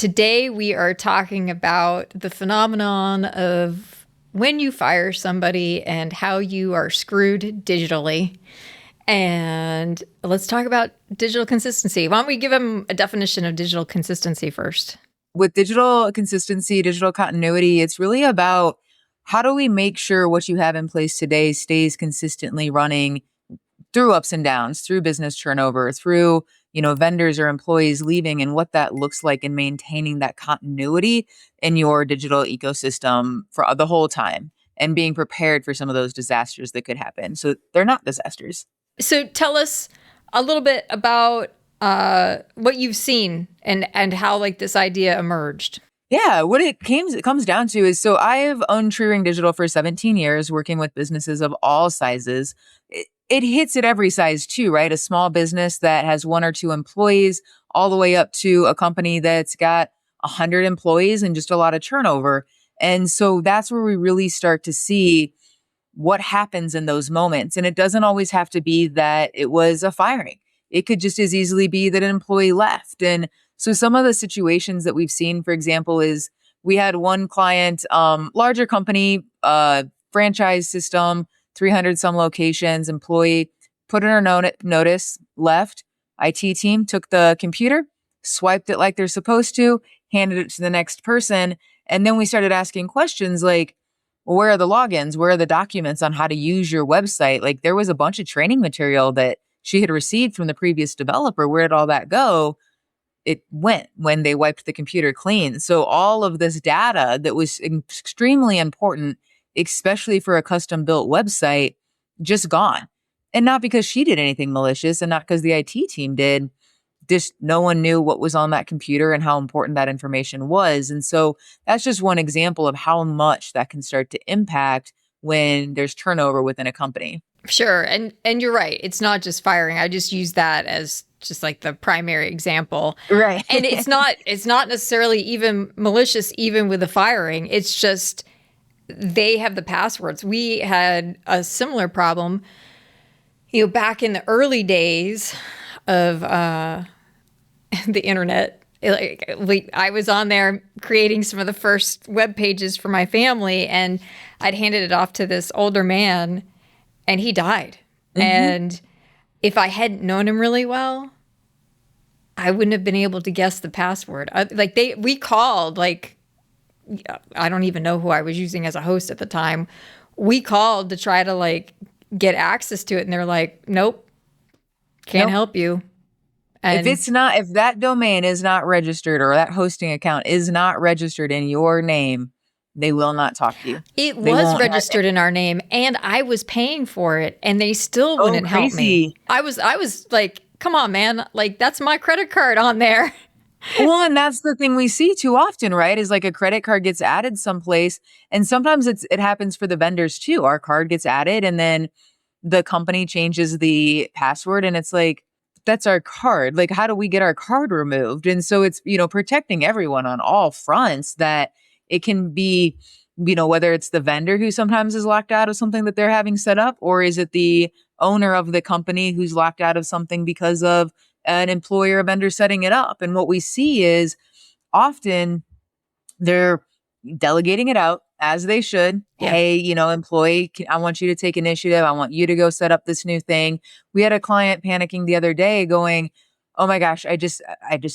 Today we are talking about the phenomenon of when you fire somebody and how you are screwed digitally. And let's talk about digital consistency. Why don't we give them a definition of digital consistency first? With digital consistency, digital continuity, it's really about how do we make sure what you have in place today stays consistently running through ups and downs, through business turnover, through, vendors or employees leaving, and what that looks like in maintaining that continuity in your digital ecosystem for the whole time and being prepared for some of those disasters that could happen. So they're not disasters. So tell us a little bit about what you've seen and how like this idea emerged. Yeah, what it comes down to is, so I have owned True Ring Digital for 17 years, working with businesses of all sizes. It hits at every size too, right? A small business that has one or two employees, all the way up to a company that's got 100 employees and just a lot of turnover. And so that's where we really start to see what happens in those moments. And it doesn't always have to be that it was a firing. It could just as easily be that an employee left. And so some of the situations that we've seen, for example, is we had one client, larger company, franchise system, 300 some locations, employee put in her notice, left. IT team took the computer, swiped it like they're supposed to, handed it to the next person. And then we started asking questions like, well, where are the logins? Where are the documents on how to use your website? Like, there was a bunch of training material that she had received from the previous developer. Where did all that go? It went when they wiped the computer clean. So all of this data that was extremely important, especially for a custom built website, just gone. And not because she did anything malicious and not because the IT team did. Just no one knew what was on that computer and how important that information was. And so that's just one example of how much that can start to impact when there's turnover within a company. Sure. And you're right. It's not just firing. I just use that as just like the primary example. Right. And it's not necessarily even malicious, even with the firing. It's just they have the passwords. We had a similar problem, back in the early days of the internet. I was on there creating some of the first web pages for my family, and I'd handed it off to this older man, and he died. Mm-hmm. And if I hadn't known him really well, I wouldn't have been able to guess the password. We called, I don't even know who I was using as a host at the time. We called to try to get access to it, and they're like, nope, can't help you. And if that domain is not registered or that hosting account is not registered in your name, they will not talk to you. It was registered in our name, and I was paying for it, and they still wouldn't help me. I was like, come on, man. That's my credit card on there. Well, and that's the thing we see too often, right? Is like a credit card gets added someplace, and sometimes it happens for the vendors too. Our card gets added, and then the company changes the password, and it's like, that's our card. Like, how do we get our card removed? And so it's, protecting everyone on all fronts, that it can be, whether it's the vendor who sometimes is locked out of something that they're having set up, or is it the owner of the company who's locked out of something because of an employer or vendor setting it up. And what we see is often they're delegating it out, as they should. Yeah. Hey, employee, I want you to take initiative. I want you to go set up this new thing. We had a client panicking the other day going, oh my gosh, I just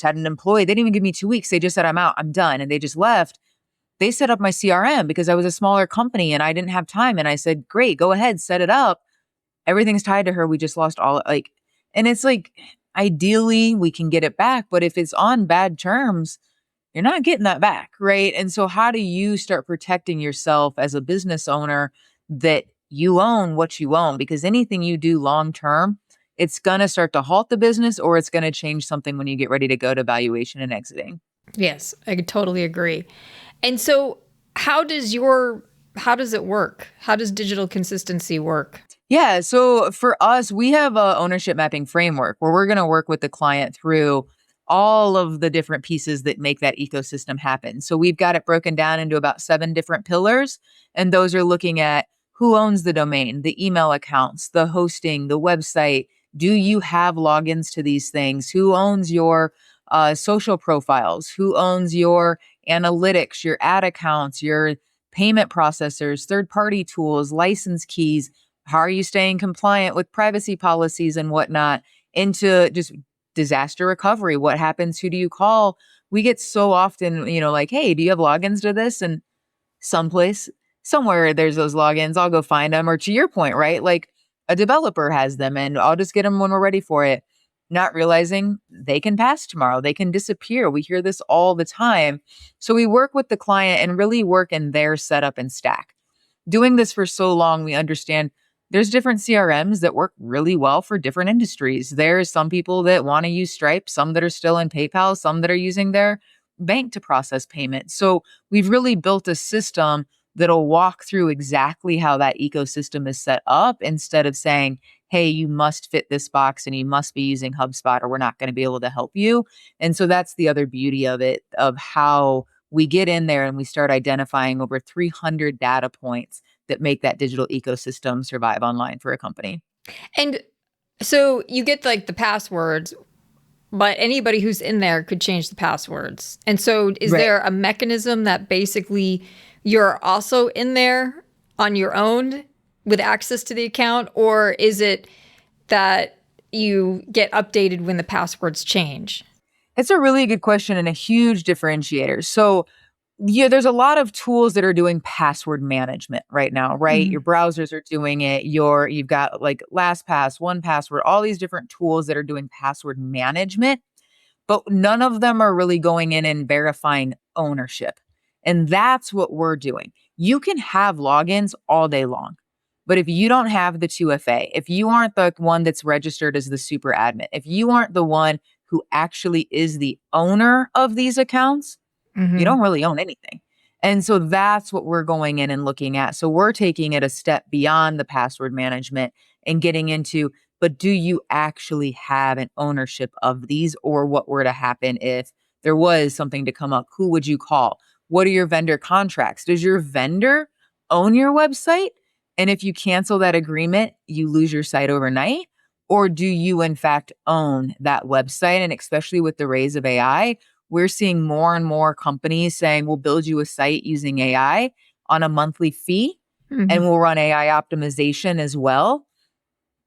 had an employee. They didn't even give me 2 weeks. They just said, I'm out, I'm done. And they just left. They set up my CRM because I was a smaller company and I didn't have time. And I said, great, go ahead, set it up. Everything's tied to her. We just lost all and it's like, ideally we can get it back. But if it's on bad terms, you're not getting that back, right? And so how do you start protecting yourself as a business owner that you own what you own? Because anything you do long-term, it's going to start to halt the business, or it's going to change something when you get ready to go to valuation and exiting. Yes, I totally agree. And so how does it work? How does digital consistency work? Yeah. So for us, we have a ownership mapping framework where we're going to work with the client through all of the different pieces that make that ecosystem happen. So we've got it broken down into about 7 different pillars. And those are looking at who owns the domain, the email accounts, the hosting, the website. Do you have logins to these things? Who owns your social profiles, who owns your analytics, your ad accounts, your payment processors, third party tools, license keys. How are you staying compliant with privacy policies and whatnot? Into just disaster recovery. What happens? Who do you call? We get so often, like, hey, do you have logins to this? And someplace, somewhere there's those logins. I'll go find them. Or to your point, right? Like a developer has them and I'll just get them when we're ready for it. Not realizing they can pass tomorrow. They can disappear. We hear this all the time. So we work with the client and really work in their setup and stack. Doing this for so long, we understand there's different CRMs that work really well for different industries. There's some people that want to use Stripe, some that are still in PayPal, some that are using their bank to process payments. So we've really built a system that'll walk through exactly how that ecosystem is set up instead of saying, hey, you must fit this box and you must be using HubSpot or we're not going to be able to help you. And so that's the other beauty of it, of how we get in there and we start identifying over 300 data points that make that digital ecosystem survive online for a company. And so you get like the passwords, but anybody who's in there could change the passwords. And so is Right. there a mechanism that basically you're also in there on your own with access to the account? Or is it that you get updated when the passwords change? It's a really good question and a huge differentiator. So, yeah, there's a lot of tools that are doing password management right now, right? Your Mhm. browsers are doing it. You've got like LastPass, 1Password, all these different tools that are doing password management, but none of them are really going in and verifying ownership. And that's what we're doing. You can have logins all day long, but if you don't have the 2FA, if you aren't the one that's registered as the super admin, if you aren't the one who actually is the owner of these accounts, you Mhm. don't really own anything. And so that's what we're going in and looking at. So we're taking it a step beyond the password management and getting into, but do you actually have an ownership of these? Or what were to happen if there was something to come up? Who would you call? What are your vendor contracts? Does your vendor own your website? And if you cancel that agreement, you lose your site overnight? Or do you, in fact, own that website? And especially with the rise of AI, we're seeing more and more companies saying, we'll build you a site using AI on a monthly fee and Mhm. we'll run AI optimization as well.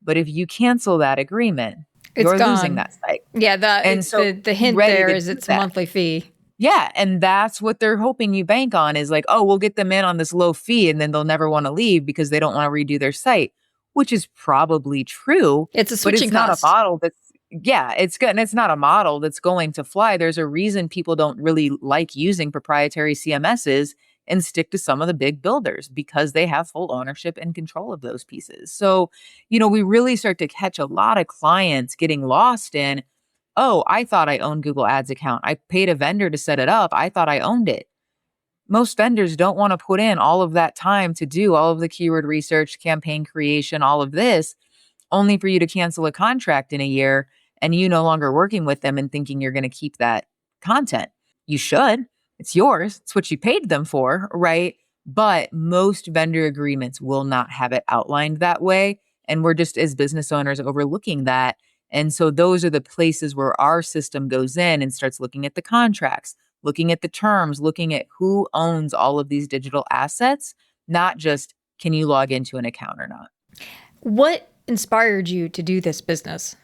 But if you cancel that agreement, It's you're losing gone. that site. Yeah, And so the be hint ready there to is do it's a that. monthly fee. Yeah. And that's what they're hoping you bank on is like, oh, we'll get them in on this low fee and then they'll never want to leave because they don't want to redo their site, which is probably true, It's a but switching it's not a cost. model that's, yeah, it's good. And it's not a model that's going to fly. There's a reason people don't really like using proprietary CMSs and stick to some of the big builders because they have full ownership and control of those pieces. So, we really start to catch a lot of clients getting lost in, oh, I thought I owned Google Ads account. I paid a vendor to set it up. I thought I owned it. Most vendors don't want to put in all of that time to do all of the keyword research, campaign creation, all of this, only for you to cancel a contract in a year and you no longer working with them and thinking you're going to keep that content. You should. It's yours. It's what you paid them for, right? But most vendor agreements will not have it outlined that way. And we're just, as business owners, overlooking that. And so those are the places where our system goes in and starts looking at the contracts, looking at the terms, looking at who owns all of these digital assets, not just can you log into an account or not. What inspired you to do this business?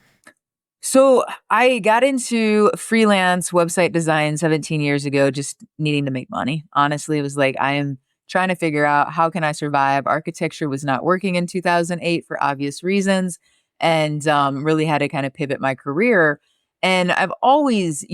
So I got into freelance website design 17 years ago, just needing to make money. Honestly, it was like, I am trying to figure out how can I survive. Architecture was not working in 2008 for obvious reasons, and really had to kind of pivot my career. And I've always,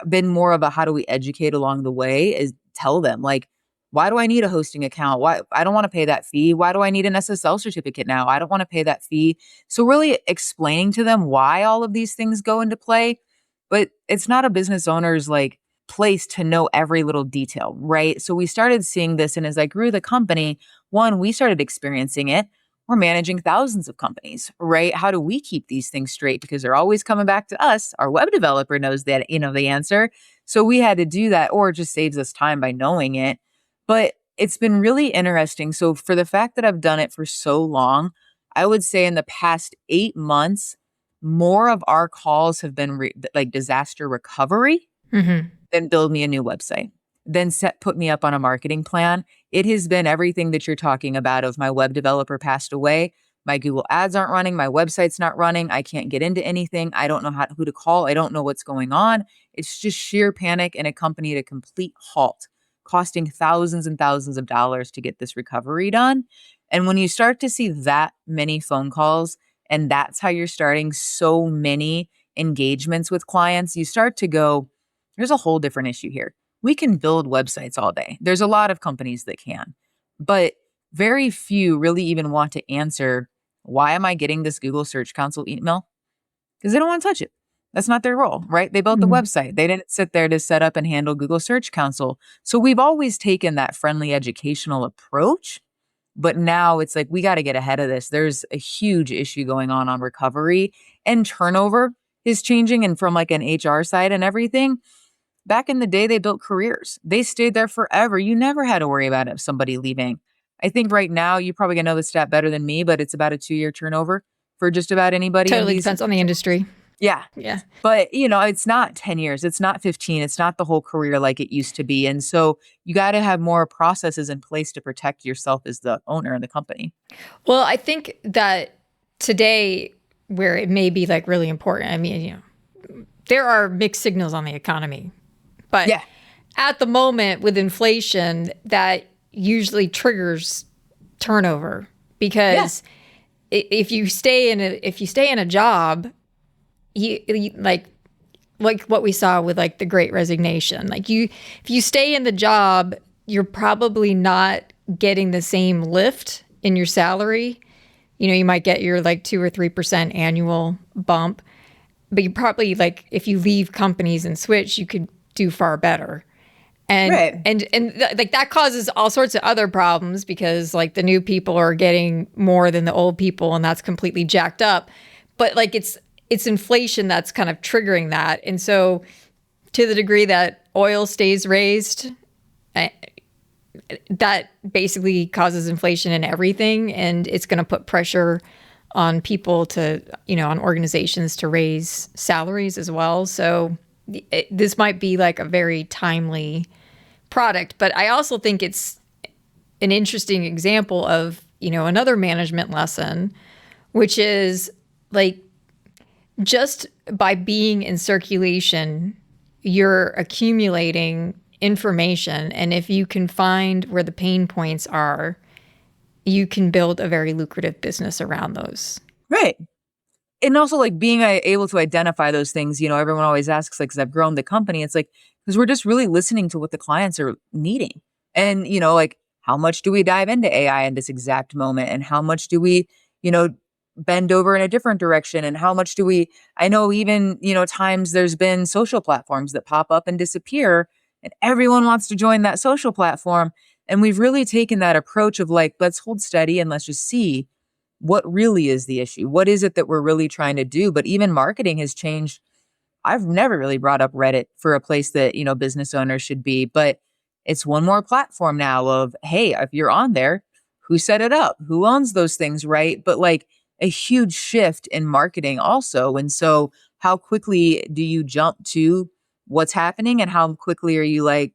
been more of a how do we educate along the way is tell them like, why do I need a hosting account? Why I don't want to pay that fee? Why do I need an SSL certificate now? I don't want to pay that fee. So really explaining to them why all of these things go into play, but it's not a business owner's like place to know every little detail, right? So we started seeing this, and as I grew the company, one, we started experiencing it. We're managing thousands of companies, right? How do we keep these things straight? Because they're always coming back to us. Our web developer knows that, the answer. So we had to do that, or it just saves us time by knowing it. But it's been really interesting. So for the fact that I've done it for so long, I would say in the past 8 months, more of our calls have been like disaster recovery Mm-hmm. than build me a new website, then put me up on a marketing plan. It has been everything that you're talking about of my web developer passed away. My Google ads aren't running. My website's not running. I can't get into anything. I don't know who to call. I don't know what's going on. It's just sheer panic and a company at a complete halt, costing thousands and thousands of dollars to get this recovery done. And when you start to see that many phone calls, and that's how you're starting so many engagements with clients, you start to go, there's a whole different issue here. We can build websites all day. There's a lot of companies that can, but very few really even want to answer, why am I getting this Google Search Console email? Because they don't want to touch it. That's not their role, right? They built the website. They didn't sit there to set up and handle Google Search Console. So we've always taken that friendly educational approach. But now it's like, we got to get ahead of this. There's a huge issue going on recovery, and turnover is changing. And from like an HR side and everything, back in the day, they built careers. They stayed there forever. You never had to worry about somebody leaving. I think right now, you probably gonna know the stat better than me, but it's about a 2-year turnover for just about anybody in Totally these. depends on the industry. Yeah. Yeah. But, it's not 10 years. It's not 15. It's not the whole career like it used to be. And so you got to have more processes in place to protect yourself as the owner of the company. Well, I think that today, where it may be like really important, I mean, there are mixed signals on the economy, but Yeah. at the moment with inflation, that usually triggers turnover because if you stay in a job, you like what we saw with like the Great Resignation. Like if you stay in the job, you're probably not getting the same lift in your salary. You might get your like 2 or 3% annual bump, but you probably like if you leave companies and switch, you could do far better. And Right. like that causes all sorts of other problems because like the new people are getting more than the old people, and that's completely jacked up. But like it's inflation that's kind of triggering that. And so to the degree that oil stays raised, that basically causes inflation in everything, and it's going to put pressure on people to, on organizations to raise salaries as well. So this might be like a very timely product, but I also think it's an interesting example of, another management lesson, which is like just by being in circulation, you're accumulating information. And if you can find where the pain points are, you can build a very lucrative business around those. Right. And also like being able to identify those things, everyone always asks, like, because I've grown the company, it's like, because we're just really listening to what the clients are needing. And, like, how much do we dive into AI in this exact moment? And how much do we, bend over in a different direction? And how much do we, I know even, times there's been social platforms that pop up and disappear, and everyone wants to join that social platform. And we've really taken that approach of like, let's hold steady and let's just see what really is the issue. What is it that we're really trying to do? But even marketing has changed. I've never really brought up Reddit for a place that, business owners should be, but it's one more platform now of, hey, if you're on there, who set it up? Who owns those things, right? But like a huge shift in marketing also. And so how quickly do you jump to what's happening, and how quickly are you like,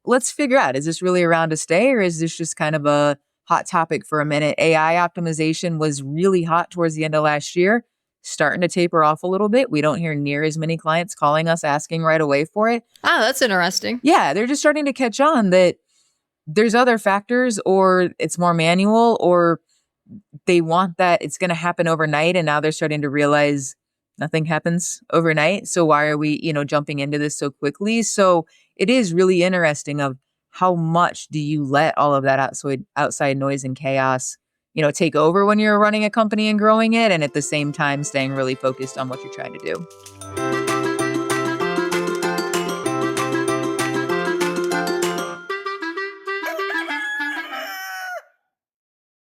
let's figure out, is this really around to stay, or is this just kind of a hot topic for a minute? AI optimization was really hot towards the end of last year, starting to taper off a little bit. We don't hear near as many clients calling us asking right away for it. Oh, that's interesting. Yeah, they're just starting to catch on that there's other factors, or it's more manual, or they want that it's going to happen overnight. And now they're starting to realize nothing happens overnight. So why are we, jumping into this so quickly? So it is really interesting of how much do you let all of that outside noise and chaos, take over when you're running a company and growing it, and at the same time staying really focused on what you're trying to do.